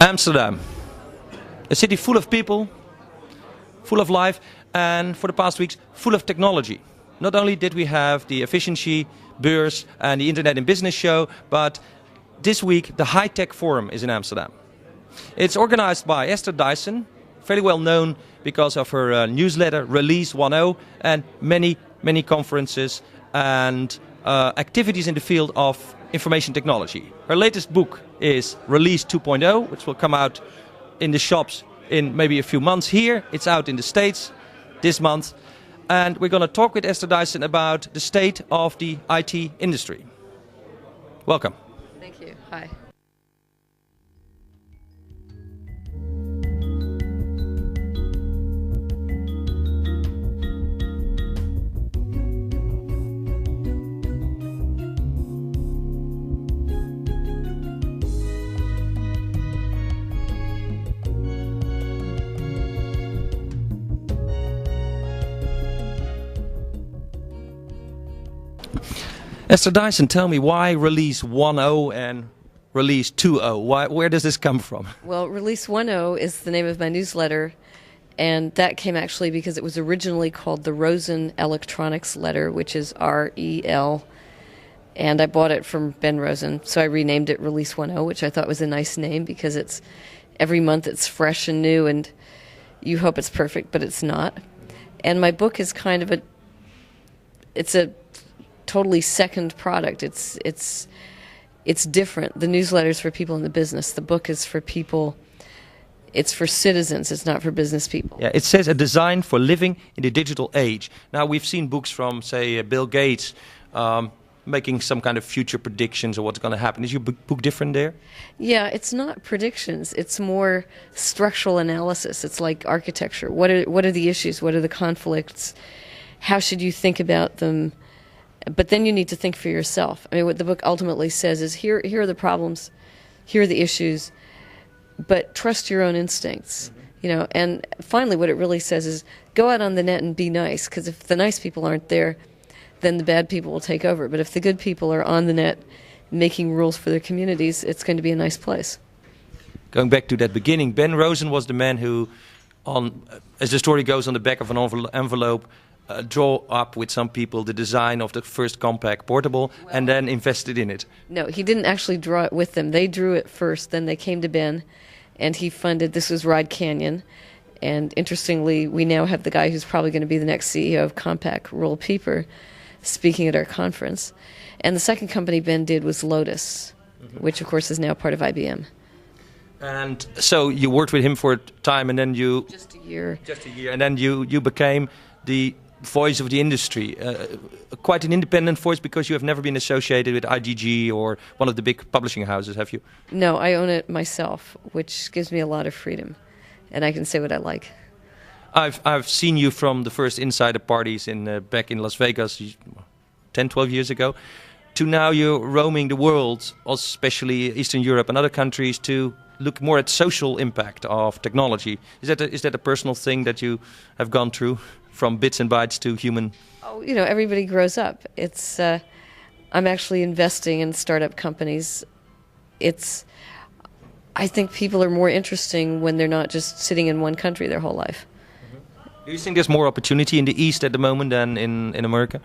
Amsterdam, a city full of people, full of life, and for the past weeks, full of technology. Not only did we have the efficiency beurs and the Internet in Business show, but this week the High Tech Forum is in Amsterdam. It's organized by Esther Dyson, fairly well known because of her newsletter Release2.0 and many conferences and activities in the field of information technology. Her latest book is Release2.0, which will come out in the shops in maybe a few months here. It's out in the States this month. And we're going to talk with Esther Dyson about the state of the IT industry. Welcome. Thank you. Hi. Esther Dyson, tell me, why Release 1.0 and Release 2.0? Where does this come from? Well, Release 1.0 is the name of my newsletter, and that came actually because it was originally called the Rosen Electronics Letter, which is R-E-L, and I bought it from Ben Rosen, so I renamed it Release 1.0, which I thought was a nice name because it's every month it's fresh and new, and you hope it's perfect, but it's not. And my book is kind of it's a totally second product. It's different. The newsletter's for people in the business. The book is for people. It's for citizens. It's not for business people. Yeah, it says a design for living in the digital age. Now we've seen books from, say, Bill Gates making some kind of future predictions of what's going to happen. Is your book different there? Yeah, it's not predictions. It's more structural analysis. It's like architecture. What are the issues? What are the conflicts? How should you think about them? But then you need to think for yourself. I mean, what the book ultimately says is here are the problems, here are the issues, but trust your own instincts. You know, and finally what it really says is go out on the net and be nice, because if the nice people aren't there, then the bad people will take over. But if the good people are on the net making rules for their communities, it's going to be a nice place. Going back to that beginning, Ben Rosen was the man who, as the story goes, on the back of an envelope, draw up with some people the design of the first compact portable, and then invested in it. No, he didn't actually draw it with them. They drew it first, then they came to Ben, and he funded, this was Ride Canyon, and interestingly, we now have the guy who's probably going to be the next CEO of Compaq, Roel Pieper, speaking at our conference. And the second company Ben did was Lotus, which of course is now part of IBM. And so you worked with him for a time, and then you... Just a year. And then you became the voice of the industry, quite an independent voice, because you have never been associated with IGG or one of the big publishing houses, have you? No, I own it myself, which gives me a lot of freedom, and I can say what I like. I've seen you from the first insider parties back in Las Vegas 10, 12 years ago, to now you're roaming the world, especially Eastern Europe and other countries, to look more at social impact of technology. Is that a personal thing that you have gone through, from bits and bytes to human? Oh, you know, everybody grows up. It's I'm actually investing in startup companies. I think people are more interesting when they're not just sitting in one country their whole life. Do you think there's more opportunity in the East at the moment than in America?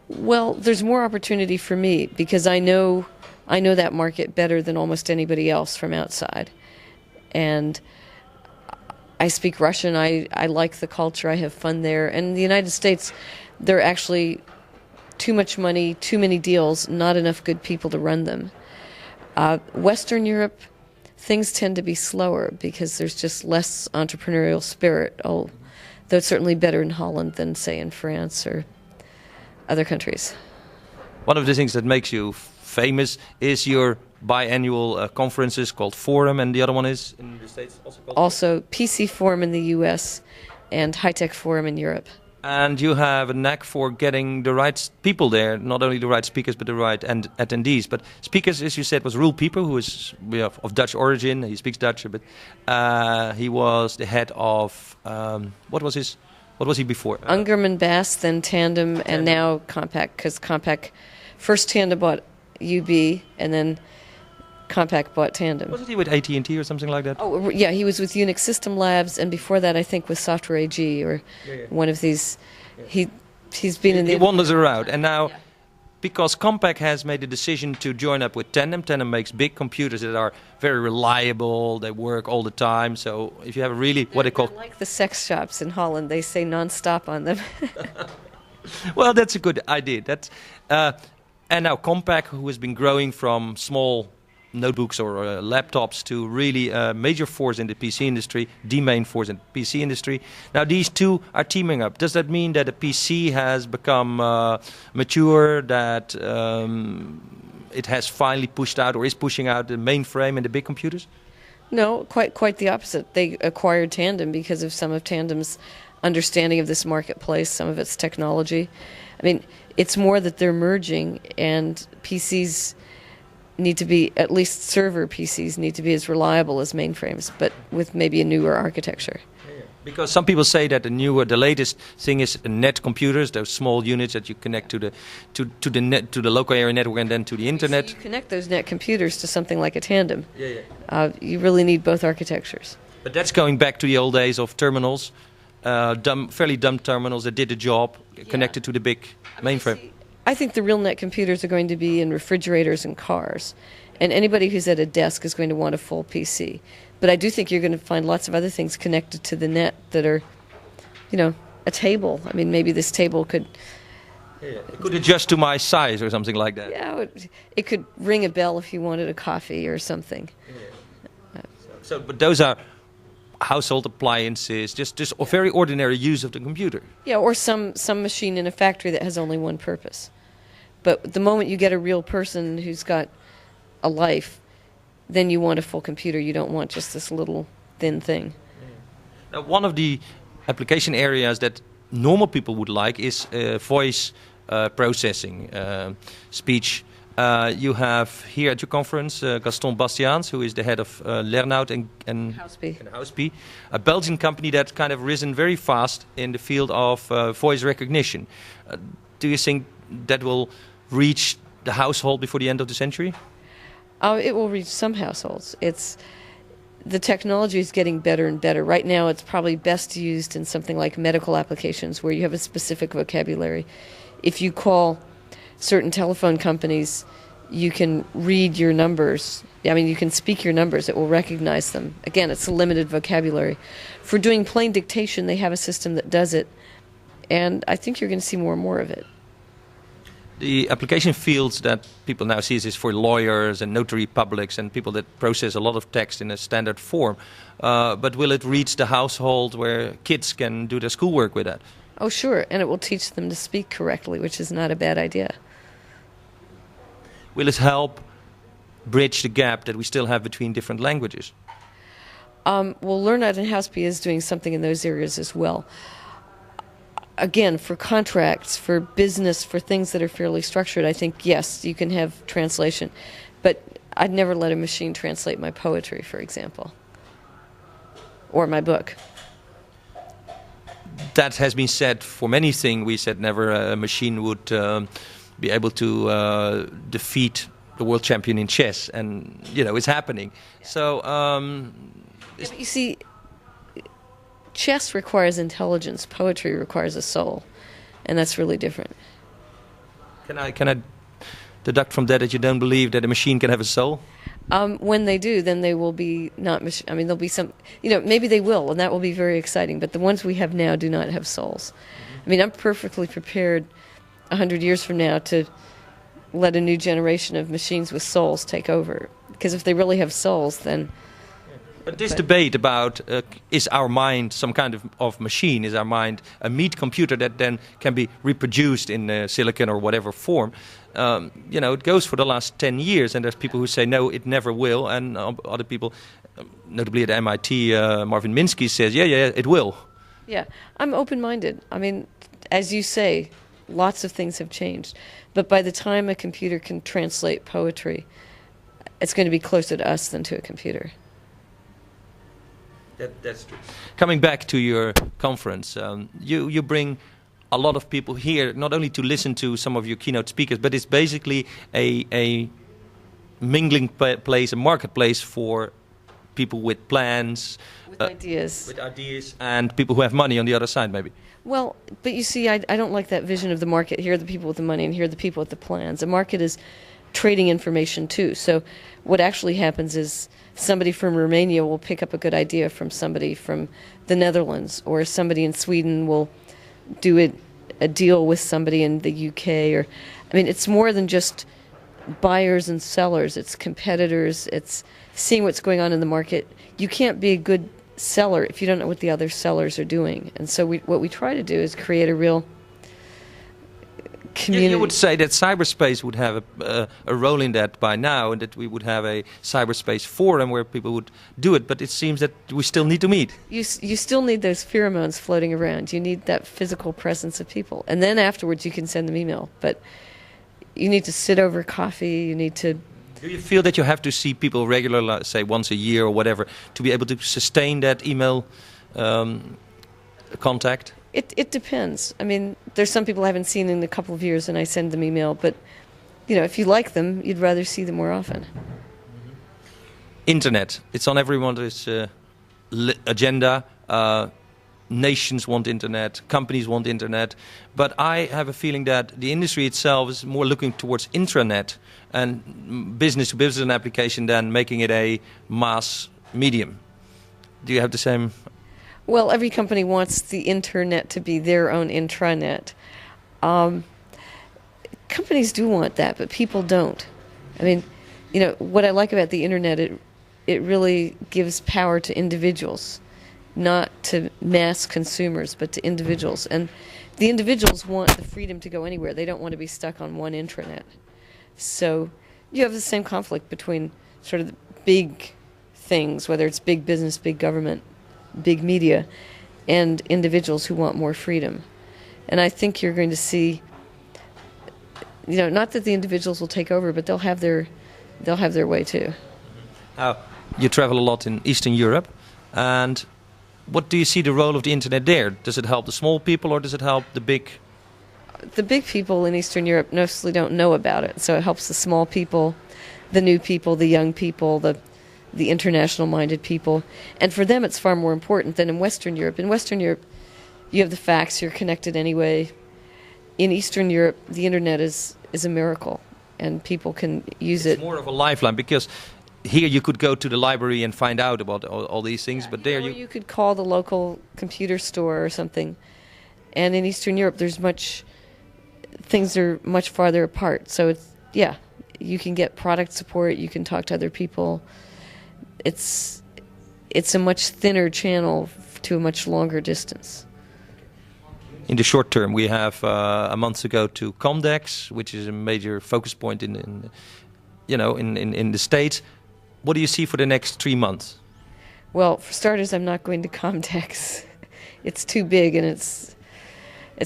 Well, there's more opportunity for me because I know that market better than almost anybody else from outside. And I speak Russian. I like the culture. I have fun there. And in the United States, there are actually too much money, too many deals, not enough good people to run them. Western Europe, things tend to be slower because there's just less entrepreneurial spirit. Though it's certainly better in Holland than, say, in France or other countries. One of the things that makes you famous is your biannual conferences called Forum, and the other one is in the States also called? Also PC Forum in the US and High Tech Forum in Europe. And you have a knack for getting the right people there, not only the right speakers but the right attendees. But speakers, as you said, was Roel Pieper, who is of Dutch origin. He speaks Dutch, but he was the head of what was he before? Ungerman Bass, then Tandem, and now Compaq, because Compaq first Tandem bought UB, and then Compaq bought Tandem. Wasn't he with AT&T or something like that? Oh, yeah, he was with Unix System Labs, and before that, I think with Software AG or one of these. He's been in the... He wanders around, and now, because Compaq has made the decision to join up with Tandem, Tandem makes big computers that are very reliable, they work all the time, so if you have a really, what they call... They're like the sex shops in Holland, they say non-stop on them. Well, that's a good idea. And now Compaq, who has been growing from small notebooks or laptops to really a major force in the PC industry, the main force in the PC industry. Now these two are teaming up. Does that mean that the PC has become mature, that it has finally pushed out or is pushing out the mainframe and the big computers? No, quite the opposite. They acquired Tandem because of some of Tandem's understanding of this marketplace, some of its technology. I mean, it's more that they're merging, and PCs need to be, at least server PCs need to be as reliable as mainframes, but with maybe a newer architecture. Because some people say that the latest thing is net computers, those small units that you connect to the local area network and then to the internet. So you connect those net computers to something like a Tandem. You really need both architectures. But that's going back to the old days of terminals, fairly dumb terminals that did the job, connected to the big mainframe. I think the real net computers are going to be in refrigerators and cars. And anybody who's at a desk is going to want a full PC. But I do think you're going to find lots of other things connected to the net that are, a table. I mean, maybe this table could... It could adjust to my size or something like that. Yeah, it could ring a bell if you wanted a coffee or something. But those are household appliances, just a very ordinary use of the computer. Yeah, or some machine in a factory that has only one purpose. But the moment you get a real person who's got a life, then you want a full computer. You don't want just this little thin thing. Now, one of the application areas that normal people would like is voice processing, speech. You have here at your conference Gaston Bastiaans, who is the head of Lernout and Houseby, a Belgian company that's kind of risen very fast in the field of voice recognition. Do you think that will reach the household before the end of the century? It will reach some households. The technology is getting better and better. Right now it's probably best used in something like medical applications where you have a specific vocabulary. If you call certain telephone companies, you can read your numbers. I mean, you can speak your numbers. It will recognize them. Again, it's a limited vocabulary. For doing plain dictation, they have a system that does it, and I think you're going to see more and more of it. The application fields that people now see is for lawyers and notary publics and people that process a lot of text in a standard form. But will it reach the household where kids can do their schoolwork with that? Oh, sure, and it will teach them to speak correctly, which is not a bad idea. Will it help bridge the gap that we still have between different languages? Well, Lernout and Houseby is doing something in those areas as well. Again, for contracts, for business, for things that are fairly structured, I think, yes, you can have translation. But I'd never let a machine translate my poetry, for example, or my book. That has been said for many things. We said never a machine would be able to defeat the world champion in chess, and it's happening. So but you see, chess requires intelligence. Poetry requires a soul, and that's really different. Can I deduct from that you don't believe that a machine can have a soul? When they do, then they will be not. I mean, there'll be some. Maybe they will, and that will be very exciting. But the ones we have now do not have souls. I mean, I'm perfectly prepared 100 years from now to let a new generation of machines with souls take over. Because if they really have souls, then... But this debate about is our mind some kind of machine, is our mind a meat computer that then can be reproduced in silicon or whatever form, it goes for the last 10 years, and there's people who say no, it never will, and other people, notably at MIT, Marvin Minsky says, yeah, it will. Yeah, I'm open-minded. I mean, as you say, lots of things have changed. But by the time a computer can translate poetry, it's going to be closer to us than to a computer. That's true. Coming back to your conference, you bring a lot of people here, not only to listen to some of your keynote speakers, but it's basically a mingling place, a marketplace for people with plans, With ideas. with ideas, and people who have money on the other side, maybe. Well, but you see, I don't like that vision of the market. Here are the people with the money, and here are the people with the plans. The market is trading information too. So what actually happens is somebody from Romania will pick up a good idea from somebody from the Netherlands, or somebody in Sweden will do a deal with somebody in the UK. Or, I mean, it's more than just buyers and sellers. It's competitors. It's seeing what's going on in the market. You can't be a good seller if you don't know what the other sellers are doing. And so what we try to do is create a real community. You would say that cyberspace would have a role in that by now, and that we would have a cyberspace forum where people would do it, but it seems that we still need to meet. You still need those pheromones floating around. You need that physical presence of people. And then afterwards you can send them email. But you need to sit over coffee. You need to... Do you feel that you have to see people regularly, say once a year or whatever, to be able to sustain that email contact? It depends. I mean, there's some people I haven't seen in a couple of years and I send them email, but you know, if you like them, you'd rather see them more often. Internet, it's on everyone's agenda. Nations want internet, companies want internet, but I have a feeling that the industry itself is more looking towards intranet and business-to-business application than making it a mass medium. Do you have the same? Well, every company wants the internet to be their own intranet. Companies do want that, but people don't. I mean, you know, what I like about the internet, it really gives power to individuals, not to mass consumers, but to individuals. And the individuals want the freedom to go anywhere. They don't want to be stuck on one intranet. So you have the same conflict between sort of the big things, whether it's big business, big government, big media, and individuals who want more freedom. And I think you're going to see, you know, not that the individuals will take over, but they'll have their way too. You travel a lot in Eastern Europe, and what do you see the role of the internet there? Does it help the small people or does it help the big? The big people in Eastern Europe mostly don't know about it, so it helps the small people, the new people, the young people, the international-minded people. And for them it's far more important than in Western Europe. In Western Europe, you have the facts, you're connected anyway. In Eastern Europe, the internet is a miracle, and people can use it. It's more of a lifeline, because here you could go to the library and find out about all these things, but there you could call the local computer store or something. And in Eastern Europe, things are much farther apart. So it's, yeah, you can get product support, you can talk to other people. It's a much thinner channel to a much longer distance. In the short term, we have a month ago to Comdex, which is a major focus point in the States. What do you see for the next 3 months? Well, for starters, I'm not going to Comdex. It's too big, and it's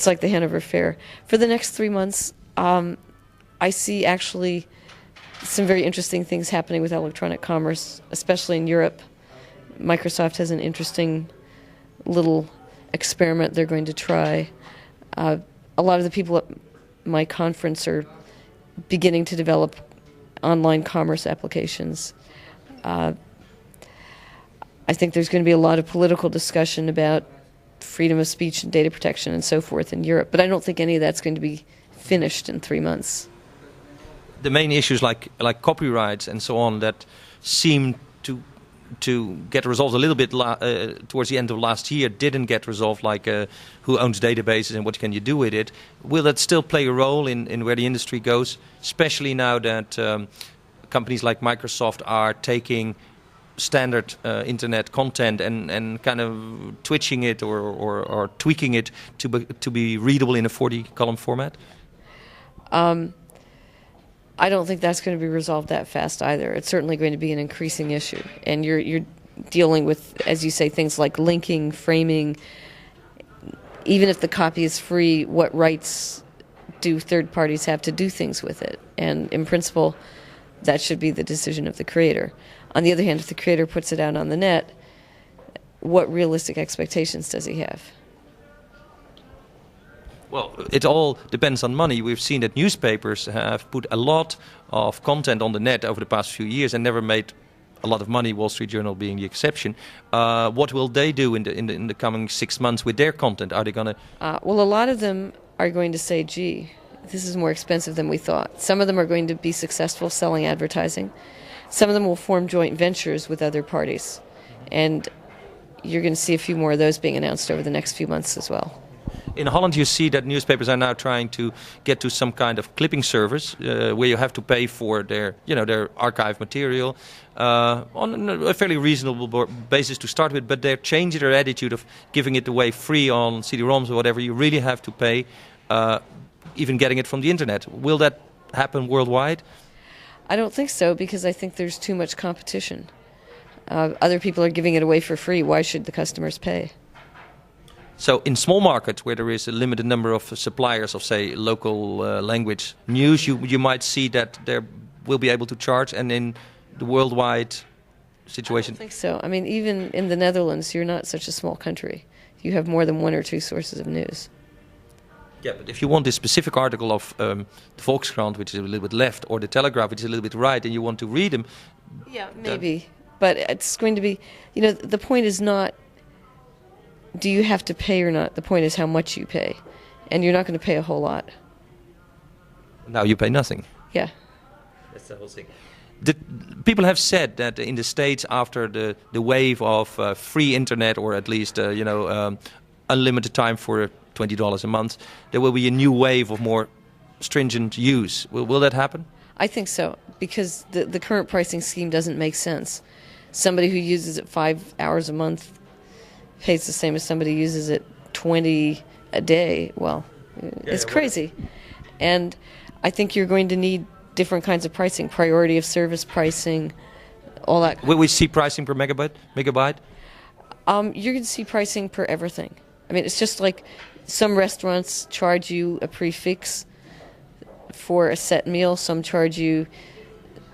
like the Hanover Fair. For the next 3 months, I see actually some very interesting things happening with electronic commerce, especially in Europe. Microsoft has an interesting little experiment they're going to try. A lot of the people at my conference are beginning to develop online commerce applications. I think there's going to be a lot of political discussion about freedom of speech and data protection and so forth in Europe, but I don't think any of that's going to be finished in 3 months. The main issues like copyrights and so on that seem to get resolved a little bit towards the end of last year didn't get resolved, like who owns databases and what can you do with it. Will that still play a role in where the industry goes, especially now that companies like Microsoft are taking standard internet content and kind of twitching it or tweaking it to be readable in a 40-column format? I don't think that's going to be resolved that fast either. It's certainly going to be an increasing issue. And you're dealing with, as you say, things like linking, framing. Even if the copy is free, what rights do third parties have to do things with it? And in principle, that should be the decision of the creator. On the other hand, if the creator puts it out on the net, what realistic expectations does he have? Well, it all depends on money. We've seen that newspapers have put a lot of content on the net over the past few years and never made a lot of money, Wall Street Journal being the exception. What will they do in the coming 6 months with their content? Are they going to... Well, a lot of them are going to say, gee, this is more expensive than we thought. Some of them are going to be successful selling advertising. Some of them will form joint ventures with other parties. And you're going to see a few more of those being announced over the next few months as well. In Holland, you see that newspapers are now trying to get to some kind of clipping service where you have to pay for their archive material on a fairly reasonable basis to start with. But they're changing their attitude of giving it away free on CD-ROMs or whatever. You really have to pay, even getting it from the internet. Will that happen worldwide? I don't think so, because I think there's too much competition. Other people are giving it away for free. Why should the customers pay? So in small markets where there is a limited number of suppliers of, say, local language news, you might see that they will be able to charge, and in the worldwide situation... I don't think so. I mean, even in the Netherlands, you're not such a small country. You have more than one or two sources of news. Yeah, but if you want this specific article of the Volkskrant, which is a little bit left, or the Telegraph, which is a little bit right, and you want to read them... Yeah, maybe. But it's going to be... the point is not... do you have to pay or not? The point is how much you pay. And you're not going to pay a whole lot. Now you pay nothing. Yeah. That's the whole thing. People have said that in the States, after the wave of free internet, or at least unlimited time for $20 a month, there will be a new wave of more stringent use. Will that happen? I think so, because the current pricing scheme doesn't make sense. Somebody who uses it 5 hours a month pays the same as somebody who uses it 20 a day. Well, it's crazy. And I think you're going to need different kinds of pricing, priority of service pricing, all that. Will we see pricing per megabyte? You're going to see pricing per everything. I mean, it's just like some restaurants charge you a prefix for a set meal. Some charge you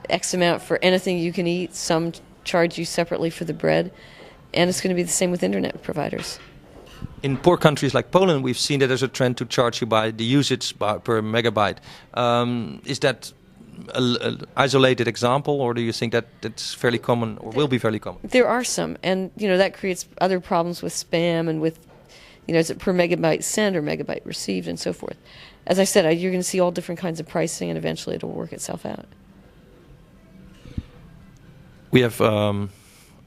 X amount for anything you can eat. Some charge you separately for the bread. And it's going to be the same with internet providers. In poor countries like Poland, we've seen that there's a trend to charge you by the usage per megabyte. Is that an isolated example, or do you think that it's fairly common, or will be fairly common? There are some, and that creates other problems with spam and with, is it per megabyte sent or megabyte received and so forth. As I said, you're going to see all different kinds of pricing, and eventually it'll work itself out. We have a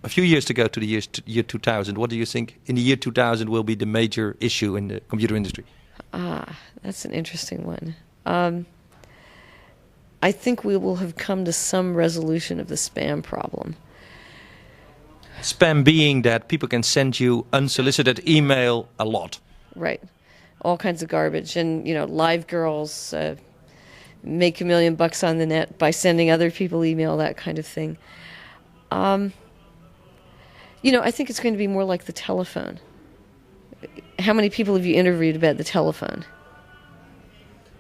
few years to go to the year 2000. What do you think in the year 2000 will be the major issue in the computer industry? That's an interesting one. I think we will have come to some resolution of the spam problem. Spam being that people can send you unsolicited email a lot. Right. All kinds of garbage. And, live girls make $1 million on the net by sending other people email, that kind of thing. I think it's going to be more like the telephone. How many people have you interviewed about the telephone?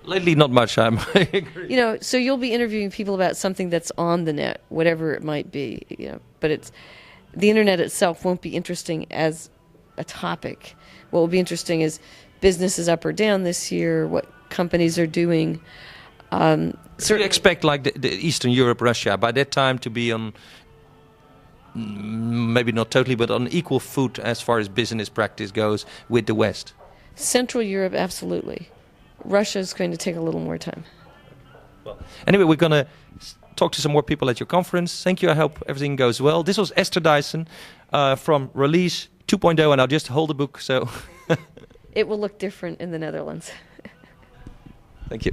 Lately, not much. I agree. So you'll be interviewing people about something that's on the net, whatever it might be. But the internet itself won't be interesting as a topic. What will be interesting is business is up or down this year, what companies are doing. So you expect like the Eastern Europe, Russia, by that time to be on, maybe not totally, but on equal foot as far as business practice goes with the West? Central Europe, absolutely. Russia is going to take a little more time. Well, anyway, we're going to talk to some more people at your conference. Thank you. I hope everything goes well. This was Esther Dyson from Release 2.0, and I'll just hold the book. So it will look different in the Netherlands. Thank you.